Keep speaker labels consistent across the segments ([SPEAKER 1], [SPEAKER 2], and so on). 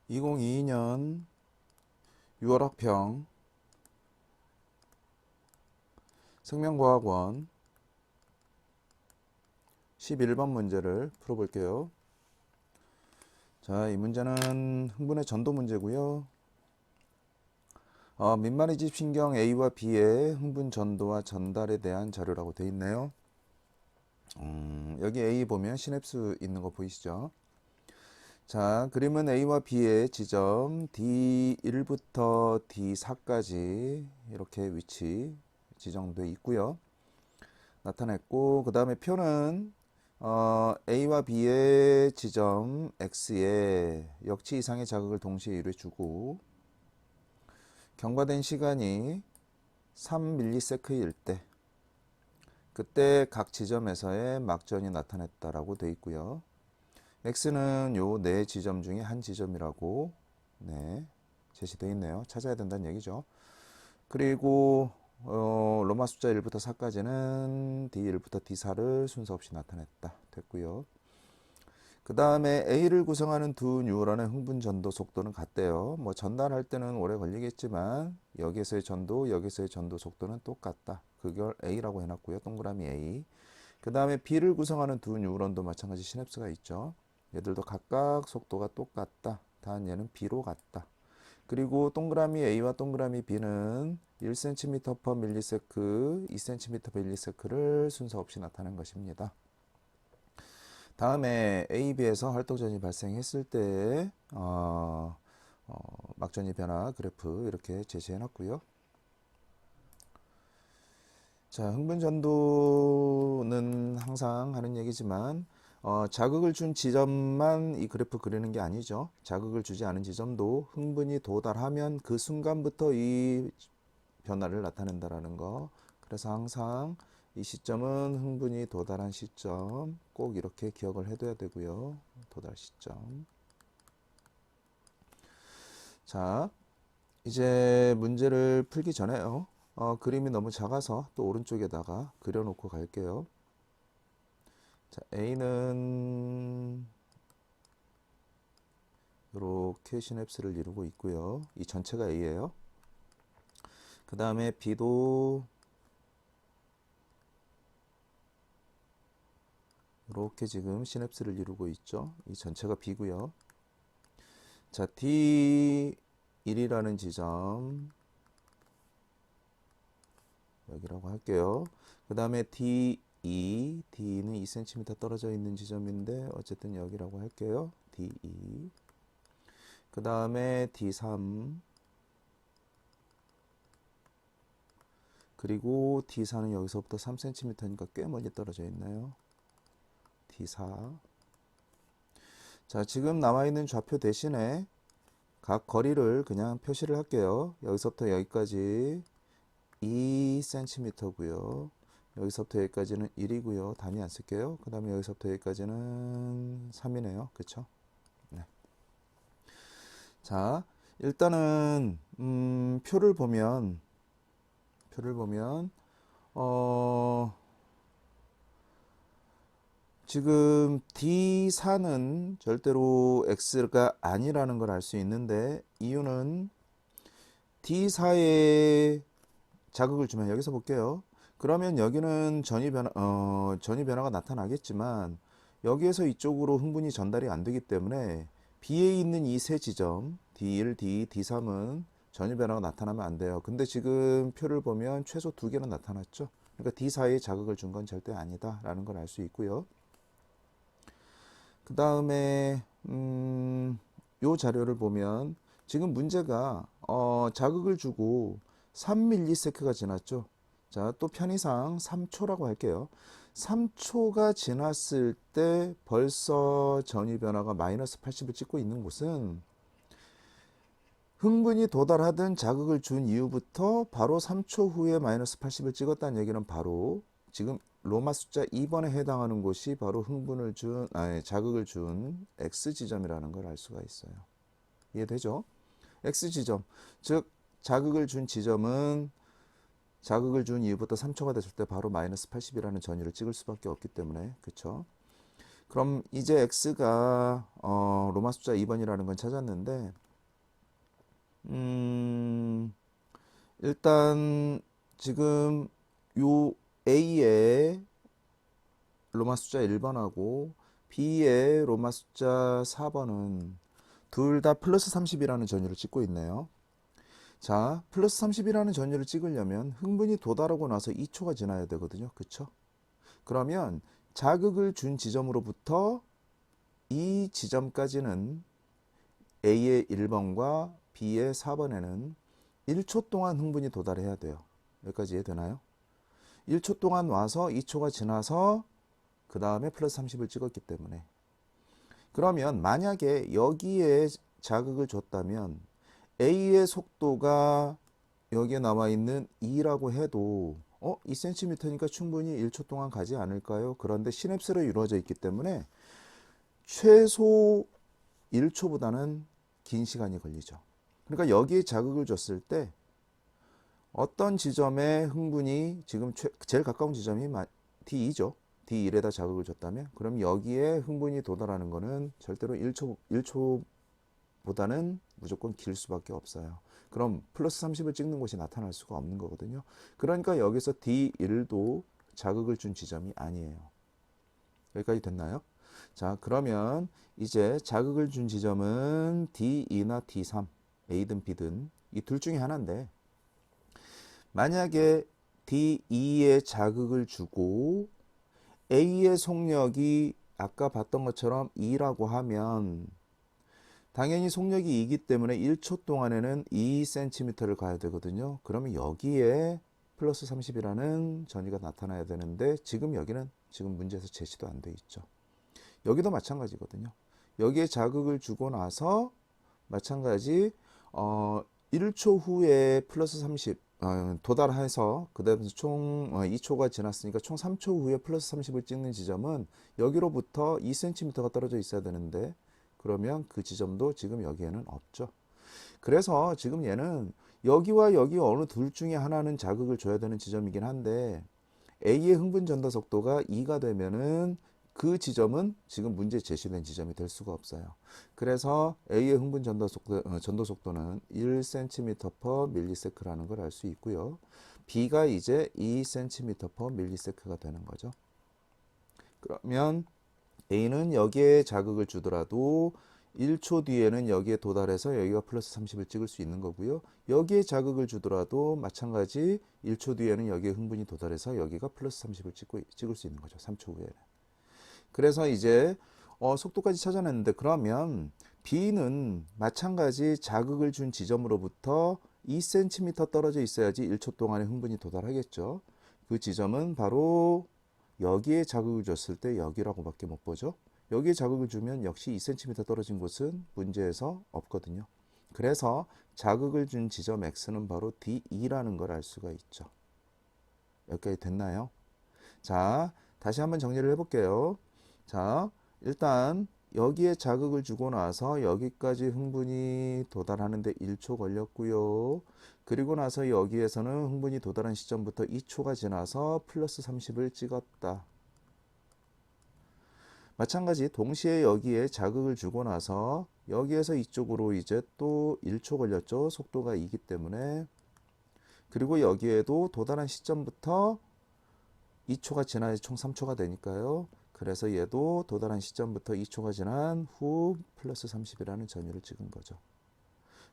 [SPEAKER 1] 2022년 6월 학평 생명과학원 11번 문제를 풀어볼게요. 자, 이 문제는 흥분의 전도 문제고요. 민마리 집신경 A와 B의 흥분 전도와 전달에 대한 자료라고 되어 있네요. 여기 A 보면 시냅스 있는 거 보이시죠? 자, 그림은 A와 B의 지점 D1부터 D4까지 이렇게 위치 지정되어 있고요. 나타냈고, 그 다음에 표는 A와 B의 지점 X에 역치 이상의 자극을 동시에 이루어주고 경과된 시간이 3ms일 때 그때 각 지점에서의 막전이 나타났다라고 되어 있고요. X는 요 네 지점 중에 한 지점이라고 제시되어 있네요. 찾아야 된다는 얘기죠. 그리고 로마 숫자 1부터 4까지는 D1부터 D4를 순서 없이 나타냈다 됐고요. 그 다음에 A를 구성하는 두 뉴런의 흥분 전도 속도는 같대요. 뭐 전달할 때는 오래 걸리겠지만 여기서의 전도, 여기서의 전도 속도는 똑같다. 그걸 A라고 해놨고요. 동그라미 A. 그 다음에 B를 구성하는 두 뉴런도 마찬가지 시냅스가 있죠. 얘들도 각각 속도가 똑같다. 단 얘는 B로 같다. 그리고 동그라미 A와 동그라미 B는 1cm/ms, 2cm/ms를 순서 없이 나타낸 것입니다. 다음에 A, B에서 활동전이 발생했을 때 막전이 변화 그래프 이렇게 제시해 놨고요. 자, 흥분 전도는 항상 하는 얘기지만 자극을 준 지점만 이 그래프 그리는 게 아니죠. 자극을 주지 않은 지점도 흥분이 도달하면 그 순간부터 이 변화를 나타낸다라는 거. 그래서 항상 이 시점은 흥분이 도달한 시점 꼭 이렇게 기억을 해둬야 되고요. 도달 시점. 자, 이제 문제를 풀기 전에요. 그림이 너무 작아서 또 오른쪽에다가 그려놓고 갈게요. 자, A는 이렇게 시냅스를 이루고 있고요. 이 전체가 A예요. 그 다음에 B도 이렇게 지금 시냅스를 이루고 있죠. 이 전체가 B고요. 자, D1이라는 지점 여기라고 할게요. 그 다음에 D2, D는 2cm 떨어져 있는 지점인데 어쨌든 여기라고 할게요. D2. 그 다음에 D3. 그리고 D4는 여기서부터 3cm니까 꽤 멀리 떨어져 있나요? D4. 자, 지금 남아있는 좌표 대신에 각 거리를 그냥 표시를 할게요. 여기서부터 여기까지 2cm고요. 여기서부터 여기까지는 1이고요. 단위 안 쓸게요. 그 다음에 여기서부터 여기까지는 3이네요. 그쵸? 네. 자, 일단은 표를 보면 지금 D4는 절대로 X가 아니라는 걸 알 수 있는데 이유는 D4에 자극을 주면 여기서 볼게요. 그러면 여기는 전위 변화가 나타나겠지만 여기에서 이쪽으로 흥분이 전달이 안 되기 때문에 B에 있는 이 세 지점 D1, D2, D3은 전위 변화가 나타나면 안 돼요. 근데 지금 표를 보면 최소 두 개는 나타났죠. 그러니까 D4에 자극을 준 건 절대 아니다라는 걸 알 수 있고요. 그 다음에 요 자료를 보면 지금 문제가 자극을 주고 3ms가 지났죠. 자, 또 편의상 3초라고 할게요. 3초가 지났을 때 벌써 전위 변화가 마이너스 80을 찍고 있는 곳은 흥분이 도달하던 자극을 준 이후부터 바로 3초 후에 마이너스 80을 찍었다는 얘기는 바로 지금 로마 숫자 2번에 해당하는 곳이 바로 자극을 준 X 지점이라는 걸 알 수가 있어요. 이해되죠? X 지점, 즉 자극을 준 지점은 자극을 준 이후부터 3초가 됐을 때 바로 마이너스 80이라는 전위를 찍을 수밖에 없기 때문에 그쵸? 그럼 이제 x가 로마 숫자 2번이라는 건 찾았는데 일단 지금 요 A의 로마 숫자 1번하고 B의 로마 숫자 4번은 둘 다 플러스 30이라는 전유를 찍고 있네요. 자, 플러스 30이라는 전유를 찍으려면 흥분이 도달하고 나서 2초가 지나야 되거든요. 그쵸? 그러면 자극을 준 지점으로부터 이 지점까지는 A의 1번과 B의 4번에는 1초 동안 흥분이 도달해야 돼요. 여기까지 이해되나요? 1초 동안 와서 2초가 지나서 그 다음에 플러스 30을 찍었기 때문에. 그러면 만약에 여기에 자극을 줬다면 A의 속도가 여기에 나와 있는 2라고 해도 2cm니까 충분히 1초 동안 가지 않을까요? 그런데 시냅스로 이루어져 있기 때문에 최소 1초보다는 긴 시간이 걸리죠. 그러니까 여기에 자극을 줬을 때 어떤 지점에 흥분이 지금 제일 가까운 지점이 D2죠. D1에다 자극을 줬다면 그럼 여기에 흥분이 도달하는 거는 절대로 1초보다는 무조건 길 수밖에 없어요. 그럼 플러스 30을 찍는 곳이 나타날 수가 없는 거거든요. 그러니까 여기서 D1도 자극을 준 지점이 아니에요. 여기까지 됐나요? 자, 그러면 이제 자극을 준 지점은 D2나 D3, A든 B든 이 둘 중에 하나인데 만약에 D2에 자극을 주고 A의 속력이 아까 봤던 것처럼 2라고 하면 당연히 속력이 2이기 때문에 1초 동안에는 2cm를 가야 되거든요. 그러면 여기에 플러스 30이라는 전위가 나타나야 되는데 지금 여기는 지금 문제에서 제시도 안 돼 있죠. 여기도 마찬가지거든요. 여기에 자극을 주고 나서 마찬가지 1초 후에 플러스 30 도달해서 그다음에 총 2초가 지났으니까 총 3초 후에 플러스 30을 찍는 지점은 여기로부터 2cm가 떨어져 있어야 되는데 그러면 그 지점도 지금 여기에는 없죠. 그래서 지금 얘는 여기와 여기 어느 둘 중에 하나는 자극을 줘야 되는 지점이긴 한데 A의 흥분 전도 속도가 2가 되면은 그 지점은 지금 문제 제시된 지점이 될 수가 없어요. 그래서 A의 흥분 전도 속도는 1cm/ms라는 걸 알 수 있고요. B가 이제 2cm/ms가 되는 거죠. 그러면 A는 여기에 자극을 주더라도 1초 뒤에는 여기에 도달해서 여기가 플러스 30을 찍을 수 있는 거고요. 여기에 자극을 주더라도 마찬가지 1초 뒤에는 여기에 흥분이 도달해서 여기가 플러스 30을 찍을 수 있는 거죠. 3초 후에는. 그래서 이제 속도까지 찾아냈는데 그러면 B는 마찬가지 자극을 준 지점으로부터 2cm 떨어져 있어야지 1초 동안에 흥분이 도달하겠죠. 그 지점은 바로 여기에 자극을 줬을 때 여기라고 밖에 못 보죠. 여기에 자극을 주면 역시 2cm 떨어진 곳은 문제에서 없거든요. 그래서 자극을 준 지점 X는 바로 D2라는 걸 알 수가 있죠. 여기까지 됐나요? 자, 다시 한번 정리를 해볼게요. 자, 일단 여기에 자극을 주고 나서 여기까지 흥분이 도달하는데 1초 걸렸고요. 그리고 나서 여기에서는 흥분이 도달한 시점부터 2초가 지나서 플러스 30을 찍었다. 마찬가지 동시에 여기에 자극을 주고 나서 여기에서 이쪽으로 이제 또 1초 걸렸죠. 속도가 2기 때문에. 그리고 여기에도 도달한 시점부터 2초가 지나야 총 3초가 되니까요. 그래서 얘도 도달한 시점부터 2초가 지난 후 플러스 30이라는 전유를 찍은 거죠.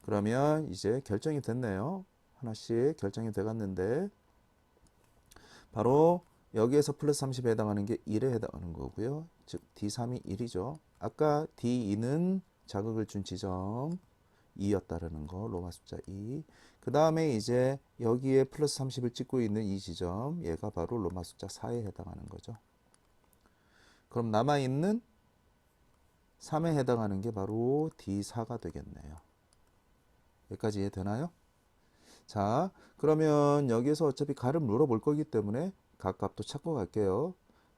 [SPEAKER 1] 그러면 이제 결정이 됐네요. 하나씩 결정이 돼갔는데 바로 여기에서 플러스 30에 해당하는 게 1에 해당하는 거고요. 즉 D3이 1이죠. 아까 D2는 자극을 준 지점 2였다라는 거, 로마 숫자 2. 그 다음에 이제 여기에 플러스 30을 찍고 있는 이 지점, 얘가 바로 로마 숫자 4에 해당하는 거죠. 그럼 남아있는 3에 해당하는 게 바로 D4가 되겠네요. 여기까지 이해되나요? 자, 그러면 여기에서 어차피 가를 물어볼 거기 때문에 각 값도 찾고 갈게요.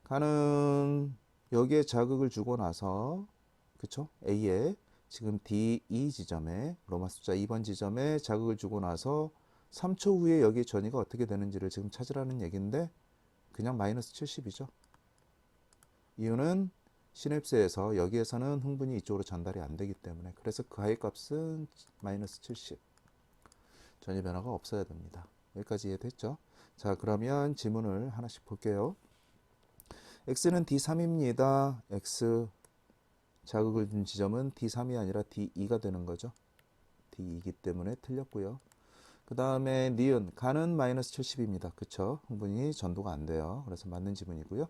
[SPEAKER 1] 가는 여기에 자극을 주고 나서 그쵸? A에 지금 D2 지점에 로마 숫자 2번 지점에 자극을 주고 나서 3초 후에 여기 전위가 어떻게 되는지를 지금 찾으라는 얘기인데 그냥 마이너스 70이죠. 이유는 시냅스에서 여기에서는 흥분이 이쪽으로 전달이 안 되기 때문에 그래서 그 i 값은 마이너스 70. 전혀 변화가 없어야 됩니다. 여기까지 이해됐죠? 자, 그러면 지문을 하나씩 볼게요. x는 D3입니다. x 자극을 준 지점은 D3이 아니라 D2가 되는 거죠. D2이기 때문에 틀렸고요. 그 다음에 니은 간은 마이너스 70입니다. 그쵸? 흥분이 전도가 안 돼요. 그래서 맞는 지문이고요.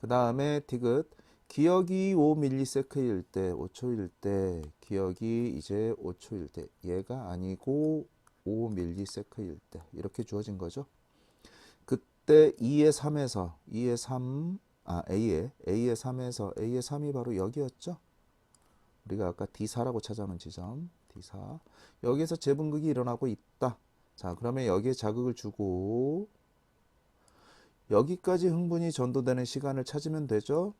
[SPEAKER 1] 그 다음에 디귿 기억이 5ms일 때 5초일 때 기억이 이제 5초일 때 얘가 아니고 5ms일 때 이렇게 주어진 거죠. 그때 2의 3에서 2의 3 A의 3에서 A의 3이 바로 여기였죠. 우리가 아까 D4라고 찾아놓은 지점 D4 여기에서 재분극이 일어나고 있다. 자, 그러면 여기에 자극을 주고 여기까지 흥분이 전도되는 시간을 찾으면 되죠.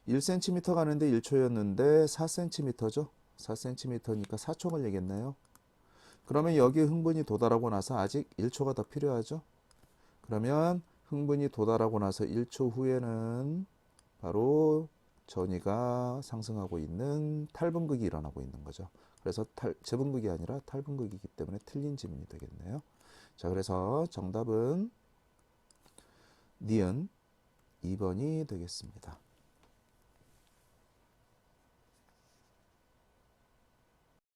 [SPEAKER 1] 1cm 가는데 1초였는데 4cm죠. 4cm니까 4초 걸리겠네요. 그러면 여기에 흥분이 도달하고 나서 아직 1초가 더 필요하죠. 그러면 흥분이 도달하고 나서 1초 후에는 바로 전이가 상승하고 있는 탈분극이 일어나고 있는 거죠. 그래서 재분극이 아니라 탈분극이기 때문에 틀린 지문이 되겠네요. 자, 그래서 정답은 니은 2번이 되겠습니다.